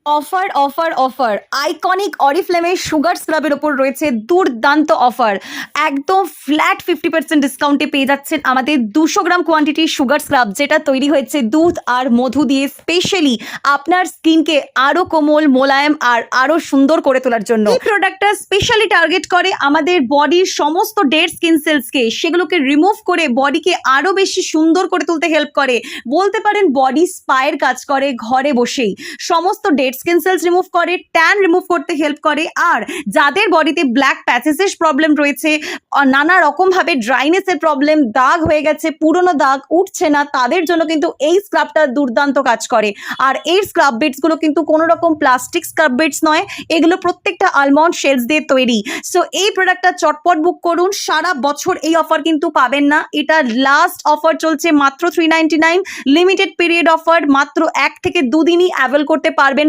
Offer offer offer iconic অরিফ্লেমের sugar স্ক্রাবের ওপর রয়েছে দুর্দান্ত অফার। একদম ফ্ল্যাট 50% ডিসকাউন্টে পেয়ে যাচ্ছেন আমাদের 200 গ্রাম কোয়ান্টিটির সুগার স্ক্রাব, যেটা তৈরি হয়েছে দুধ আর মধু দিয়ে স্পেশালি আপনার স্কিনকে আরো কোমল, মোলায়েম আর আরো সুন্দর করে তোলার জন্য। এই প্রোডাক্টটা স্পেশালি টার্গেট করে আমাদের বডির সমস্ত ডেড স্কিন সেলসকে, সেগুলোকে রিমুভ করে বডিকে আরো বেশি সুন্দর করে তুলতে হেল্প করে। বলতে পারেন বডি স্পায়ের কাজ করে ঘরে বসেই। সমস্ত ডেড স্কিন সেলস রিমুভ করে, ট্যান রিমুভ করতে হেল্প করে। আর যাদের বডিতে ব্ল্যাক প্যাচেসের প্রবলেম রয়েছে, নানা রকম ভাবে ড্রাইনেসের প্রবলেম, দাগ হয়ে গেছে, পুরনো দাগ উঠছে না, তাদের জন্য কিন্তু এই স্ক্রাবটা দুর্দান্ত কাজ করে। আর এই স্ক্রাব বিটস গুলো কিন্তু কোনো রকম প্লাস্টিক স্ক্রাব বিটস নয়, এগুলো প্রত্যেকটা আলমন্ড শেলস দিয়ে তৈরি। সো এই প্রোডাক্টটা চটপট বুক করুন, সারা বছর এই অফার কিন্তু পাবেন না। এটা লাস্ট অফার চলছে মাত্র 399, লিমিটেড পিরিয়ড অফার, মাত্র 1 থেকে 2 দিনই অ্যাভেল করতে পারবেন।